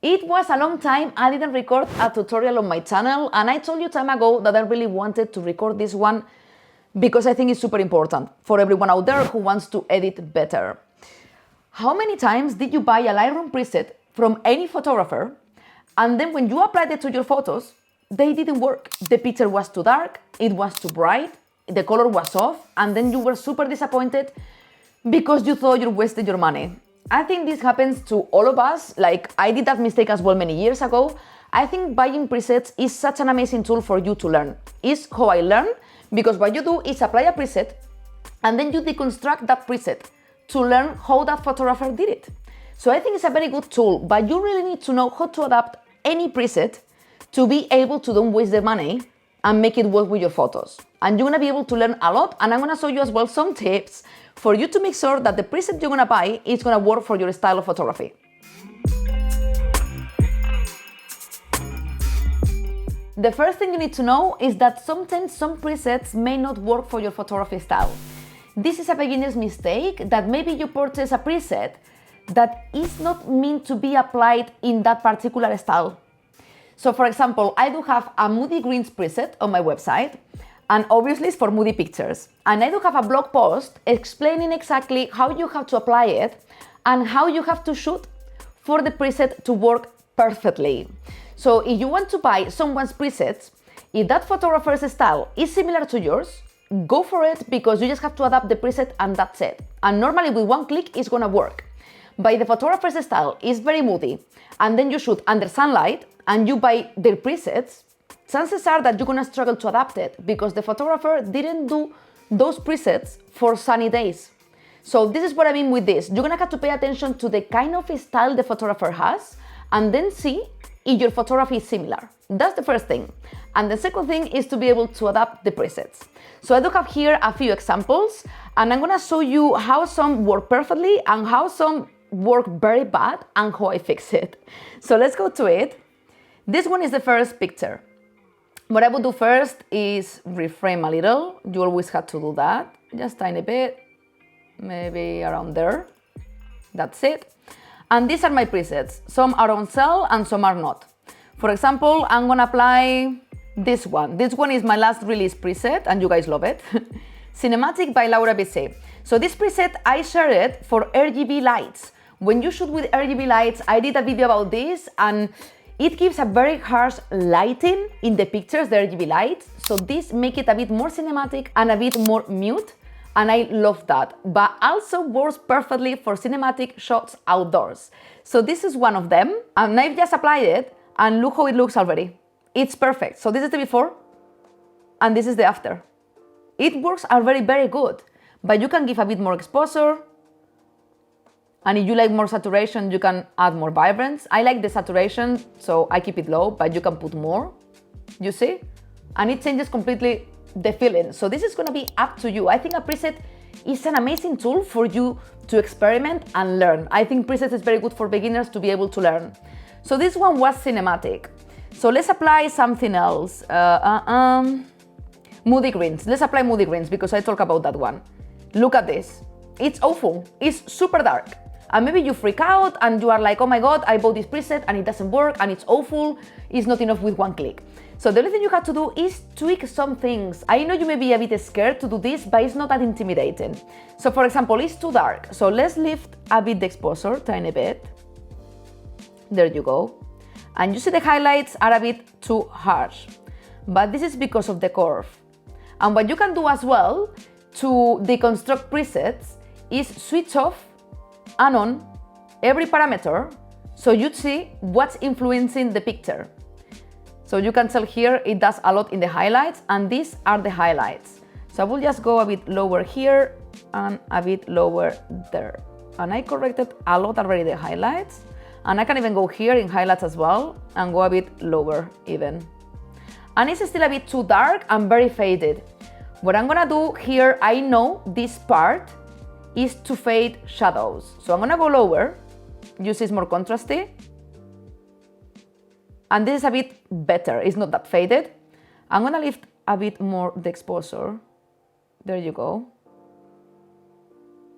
It was a long time I didn't record a tutorial on my channel, and I told you time ago that I really wanted to record this one because I think it's super important for everyone out there who wants to edit better. How many times did you buy a Lightroom preset from any photographer, and then when you applied it to your photos, they didn't work? The picture was too dark, it was too bright, the color was off, and then you were super disappointed because you thought you wasted your money. I think this happens to all of us. Like, I did that mistake as well many years ago. I think buying presets is such an amazing tool for you to learn. It's how I learn, because what you do is apply a preset and then you deconstruct that preset to learn how that photographer did it. So I think it's a very good tool, but you really need to know how to adapt any preset to be able to don't waste the money and make it work with your photos. And you're gonna be able to learn a lot, and I'm gonna show you as well some tips for you to make sure that the preset you're gonna buy is gonna work for your style of photography. The first thing you need to know is that sometimes some presets may not work for your photography style. This is a beginner's mistake, that maybe you purchase a preset that is not meant to be applied in that particular style. So for example, I do have a moody greens preset on my website, and obviously it's for moody pictures. And I do have a blog post explaining exactly how you have to apply it and how you have to shoot for the preset to work perfectly. So if you want to buy someone's presets, if that photographer's style is similar to yours, go for it, because you just have to adapt the preset and that's it. And normally with one click it's gonna work. But if the photographer's style is very moody and then you shoot under sunlight and you buy their presets, chances are that you're gonna struggle to adapt it because the photographer didn't do those presets for sunny days. So this is what I mean with this. You're gonna have to pay attention to the kind of style the photographer has and then see if your photography is similar. That's the first thing. And the second thing is to be able to adapt the presets. So I do have here a few examples, and I'm gonna show you how some work perfectly and how some work very bad and how I fix it. So let's go to it. This one is the first picture. What I would do first is reframe a little. You always have to do that. Just tiny bit, maybe around there. That's it. And these are my presets. Some are on sale and some are not. For example, I'm gonna apply this one. This one is my last release preset and you guys love it. Cinematic by Laura BC. So this preset, I shared it for RGB lights. When you shoot with RGB lights, I did a video about this, and it gives a very harsh lighting in the pictures, the RGB lights. So this makes it a bit more cinematic and a bit more mute. And I love that, but also works perfectly for cinematic shots outdoors. So this is one of them, and I've just applied it, and look how it looks already. It's perfect. So this is the before, and this is the after. It works already very good, but you can give a bit more exposure, and if you like more saturation, you can add more vibrance. I like the saturation, so I keep it low, but you can put more, you see? And it changes completely the feeling. So this is gonna be up to you. I think a preset is an amazing tool for you to experiment and learn. I think presets is very good for beginners to be able to learn. So this one was cinematic. So let's apply something else. Moody greens. Let's apply moody greens because I talk about that one. Look at this. It's awful. It's super dark. And maybe you freak out and you are like, oh my God, I bought this preset and it doesn't work and it's awful. It's not enough with one click. So the only thing you have to do is tweak some things. I know you may be a bit scared to do this, but it's not that intimidating. So for example, it's too dark. So let's lift a bit the exposure, tiny bit. There you go. And you see the highlights are a bit too harsh, but this is because of the curve. And what you can do as well to deconstruct presets is switch off and on every parameter so you see what's influencing the picture. So you can tell here it does a lot in the highlights, and these are the highlights. So I will just go a bit lower here and a bit lower there. And I corrected a lot already the highlights, and I can even go here in highlights as well and go a bit lower even. And it's still a bit too dark and very faded. What I'm gonna do here, I know this part is to fade shadows. So I'm gonna go lower. You see it's more contrasty. And this is a bit better, it's not that faded. I'm gonna lift a bit more the exposure. There you go.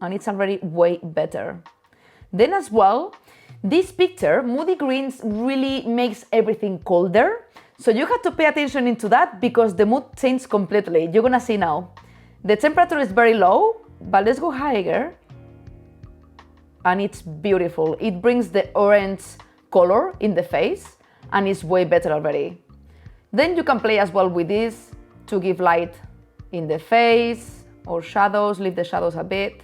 And it's already way better. Then as well, This picture, moody greens, really makes everything colder. So you have to pay attention into that because the mood changed completely. You're gonna see now. The temperature is very low, but let's go higher. And it's beautiful. It brings the orange color in the face and it's way better already. Then you can play as well with this to give light in the face or shadows, leave the shadows a bit.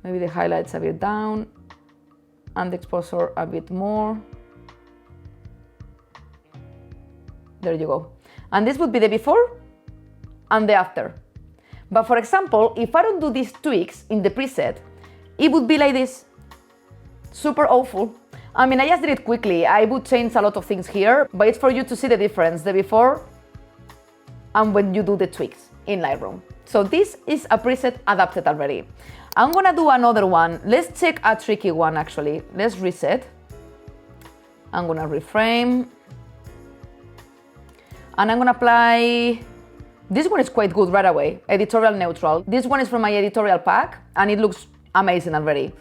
Maybe the highlights a bit down and the exposure a bit more. There you go. And this would be the before and the after. But for example, if I don't do these tweaks in the preset, it would be like this. Super awful. I mean, I just did it quickly. I would change a lot of things here, but it's for you to see the difference, the before and when you do the tweaks in Lightroom. So this is a preset adapted already. I'm gonna do another one. Let's check a tricky one actually. Let's reset. I'm gonna reframe. And I'm gonna apply, this one is quite good right away, Editorial Neutral. This one is from my Editorial pack and it looks amazing already.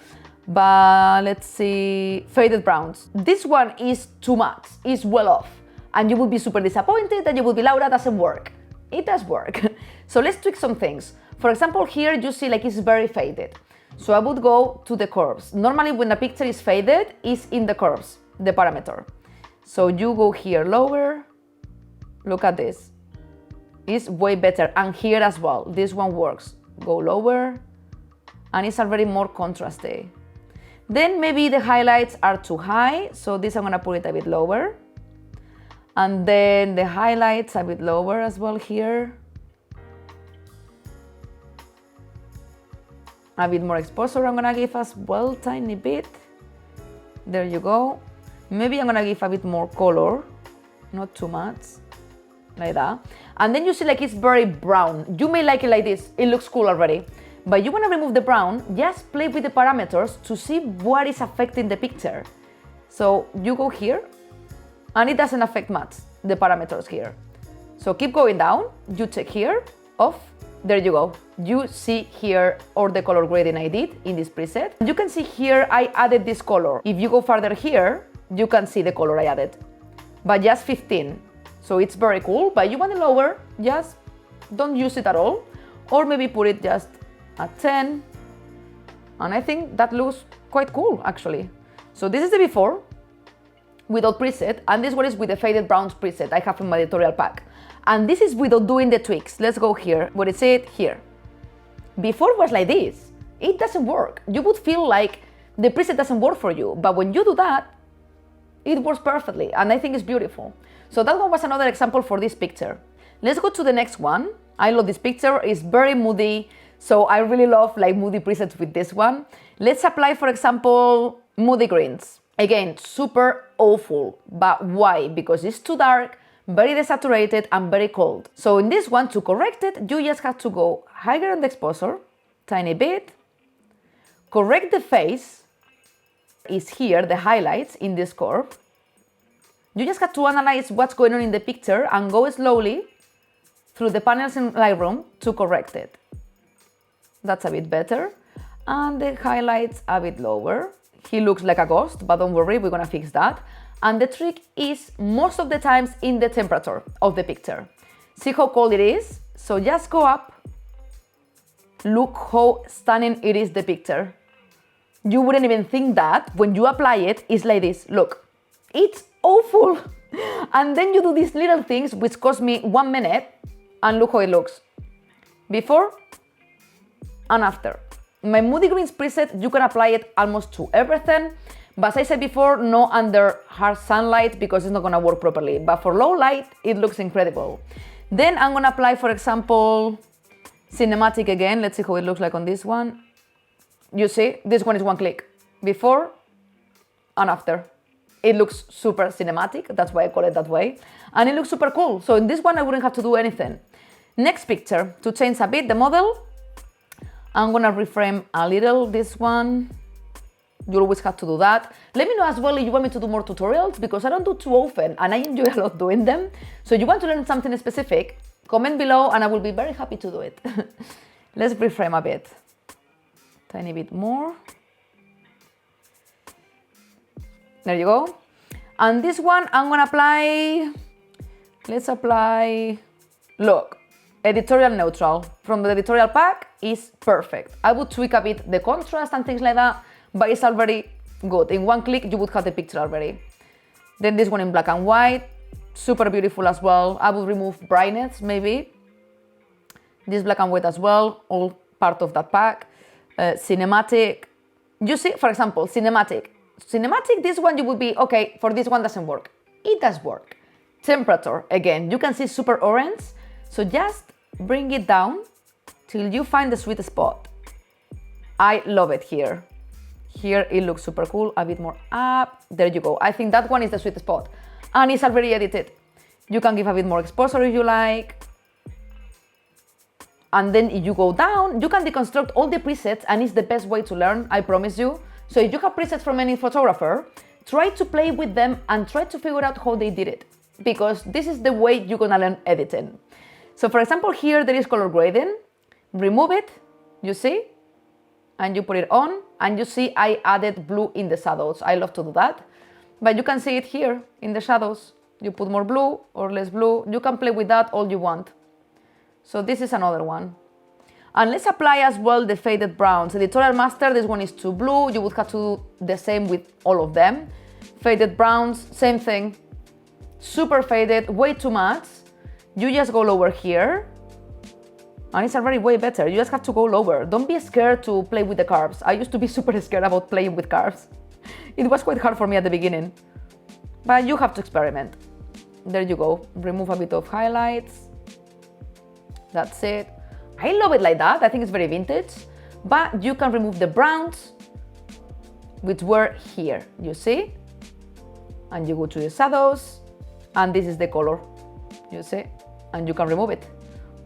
But let's see, Faded Browns. This one is too much, it's well off. And you will be super disappointed and you will be, Laura, doesn't work. It does work. So let's tweak some things. For example, here you see like it's very faded. So I would go to the curves. Normally when a picture is faded, it's in the curves, the parameter. So you go here lower, look at this. It's way better. And here as well, this one works. Go lower, and it's already more contrasty. Then maybe the highlights are too high, so this I'm gonna put it a bit lower. And then the highlights a bit lower as well here. A bit more exposure I'm gonna give as well, tiny bit. There you go. Maybe I'm gonna give a bit more color, not too much, like that. And then you see like it's very brown. You may like it like this, it looks cool already. But you wanna remove the brown, just play with the parameters to see what is affecting the picture. So you go here, and it doesn't affect much, the parameters here. So keep going down, you check here, off, there you go. You see here all the color grading I did in this preset. You can see here I added this color. If you go further here, you can see the color I added, but just 15. So it's very cool, but you want to lower, just don't use it at all. Or maybe put it just at 10. And I think that looks quite cool actually. So this is the before, without preset, and this one is with the Faded Browns preset I have in my Editorial pack. And this is without doing the tweaks. Let's go here. Where is it? Here. Before was like this. It doesn't work. You would feel like the preset doesn't work for you, but when you do that, it works perfectly, and I think it's beautiful. So that one was another example for this picture. Let's go to the next one. I love this picture. It's very moody, so I really love like moody presets with this one. Let's apply, for example, moody greens. Again, super awful, but why? Because it's too dark, very desaturated and very cold. So in this one, to correct it, you just have to go higher on the exposure, tiny bit, correct the face, is here, the highlights in this curve. You just have to analyze what's going on in the picture and go slowly through the panels in Lightroom to correct it. That's a bit better. And the highlights a bit lower. He looks like a ghost, but don't worry, we're gonna fix that. And the trick is most of the times in the temperature of the picture. See how cold it is? So just go up. Look how stunning it is, the picture. You wouldn't even think that when you apply it, it's like this. Look, it's awful. And then you do these little things which cost me 1 minute, and look how it looks. Before and after. My Moody Greens preset, you can apply it almost to everything. But as I said before, no under harsh sunlight because it's not gonna work properly. But for low light, it looks incredible. Then I'm gonna apply, for example, cinematic again. Let's see how it looks like on this one. You see, this one is one click. Before and after. It looks super cinematic, that's why I call it that way. And it looks super cool. So in this one, I wouldn't have to do anything. Next picture, to change a bit the model, I'm gonna reframe a little this one. You always have to do that. Let me know as well if you want me to do more tutorials, because I don't do too often and I enjoy a lot doing them. So if you want to learn something specific, comment below and I will be very happy to do it. Let's reframe a bit. Tiny bit more. There you go. And this one, I'm gonna apply, let's apply, look, editorial neutral. From the editorial pack is perfect. I would tweak a bit the contrast and things like that, but it's already good. In one click, you would have the picture already. Then this one in black and white, super beautiful as well. I would remove brightness, maybe. This black and white as well, all part of that pack. Cinematic. You see, for example, cinematic. Cinematic, this one you would be, okay, for this one doesn't work. It does work. Temperature, again, you can see super orange. So just bring it down till you find the sweet spot. I love it here. Here it looks super cool, a bit more up. There you go. I think that one is the sweet spot. And it's already edited. You can give a bit more exposure if you like. And then if you go down, you can deconstruct all the presets, and it's the best way to learn, I promise you. So if you have presets from any photographer, try to play with them and try to figure out how they did it, because this is the way you're gonna learn editing. So for example, here there is color grading. Remove it, you see, and you put it on, and you see I added blue in the shadows. I love to do that, but you can see it here in the shadows. You put more blue or less blue. You can play with that all you want. So this is another one. And let's apply as well the faded browns. Editorial master, this one is too blue. You would have to do the same with all of them. Faded browns, same thing. Super faded, way too much. You just go lower here. And it's already way better. You just have to go lower. Don't be scared to play with the curves. I used to be super scared about playing with curves. It was quite hard for me at the beginning. But you have to experiment. There you go. Remove a bit of highlights. That's it. I love it like that. I think it's very vintage. But you can remove the browns, which were here, you see? And you go to the shadows, and this is the color, you see? And you can remove it.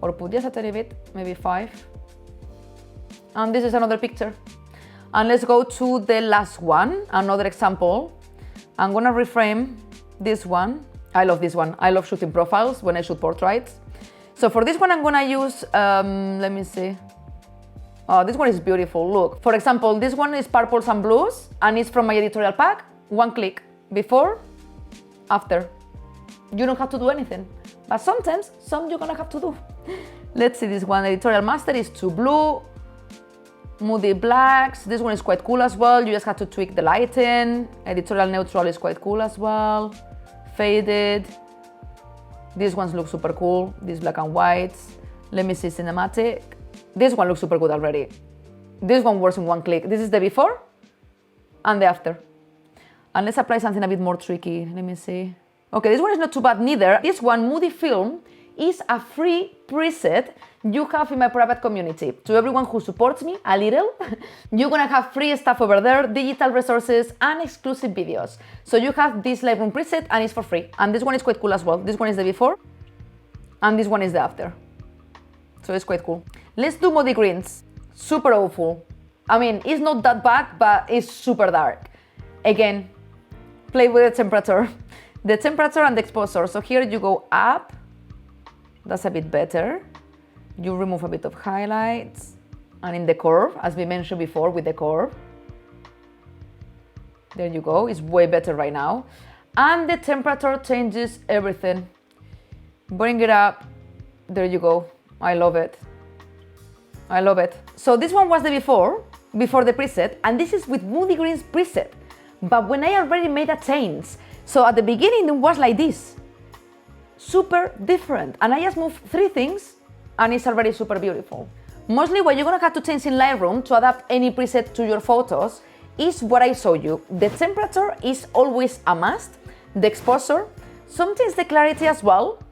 Or put just a tiny bit, maybe 5. And this is another picture. And let's go to the last one, another example. I'm gonna reframe this one. I love this one. I love shooting profiles when I shoot portraits. So for this one, I'm gonna use, let me see. Oh, this one is beautiful, look. For example, this one is purples and blues, and it's from my editorial pack. One click, before, after. You don't have to do anything. But sometimes, some you're gonna have to do. Let's see this one, editorial master is too blue. Moody blacks, this one is quite cool as well. You just have to tweak the lighting. Editorial neutral is quite cool as well. Faded. These ones look super cool, these black and whites. Let me see cinematic. This one looks super good already. This one works in one click. This is the before and the after. And let's apply something a bit more tricky. Let me see. Okay, this one is not too bad neither. This one, Moody Film, is a free preset you have in my private community. To everyone who supports me a little, you're gonna have free stuff over there, digital resources and exclusive videos. So you have this Lightroom preset and it's for free. And this one is quite cool as well. This one is the before and this one is the after. So it's quite cool. Let's do Moody Greens. Super awful. I mean, it's not that bad, but it's super dark. Again, play with the temperature. The temperature and the exposure. So here you go up. That's a bit better. You remove a bit of highlights. And in the curve, as we mentioned before with the curve. There you go, it's way better right now. And the temperature changes everything. Bring it up. There you go. I love it. I love it. So this one was the before the preset, and this is with Moody Greens preset. But when I already made a change, so at the beginning it was like this. Super different. And I just moved 3 things and it's already super beautiful. Mostly what you're gonna have to change in Lightroom to adapt any preset to your photos is what I showed you. The temperature is always a must, the exposure, sometimes the clarity as well,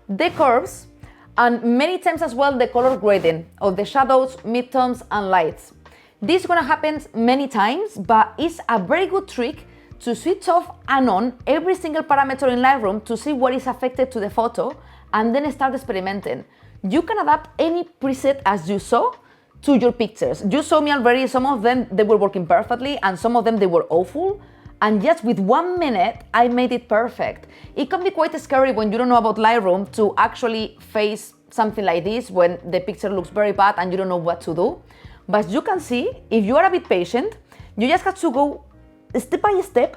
the curves, and many times as well the color grading of the shadows, midtones and lights. This is gonna happen many times, but it's a very good trick to switch off and on every single parameter in Lightroom to see what is affected to the photo and then start experimenting. You can adapt any preset as you saw to your pictures. You saw me already, some of them they were working perfectly and some of them they were awful, and just with 1 minute I made it perfect. It can be quite scary when you don't know about Lightroom to actually face something like this when the picture looks very bad and you don't know what to do. But as you can see, if you are a bit patient, you just have to go step by step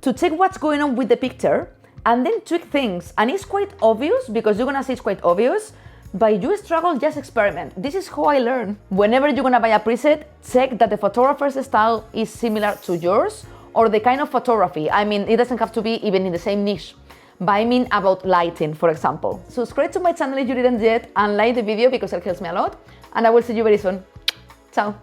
to check what's going on with the picture and then tweak things. And it's quite obvious, because you're gonna see it's quite obvious, but you struggle, just experiment. This is how I learn. Whenever you're gonna buy a preset, check that the photographer's style is similar to yours, or the kind of photography. I mean, it doesn't have to be even in the same niche, but I mean about lighting, for example. Subscribe to my channel if you didn't yet, and like the video because it helps me a lot, and I will see you very soon. Ciao.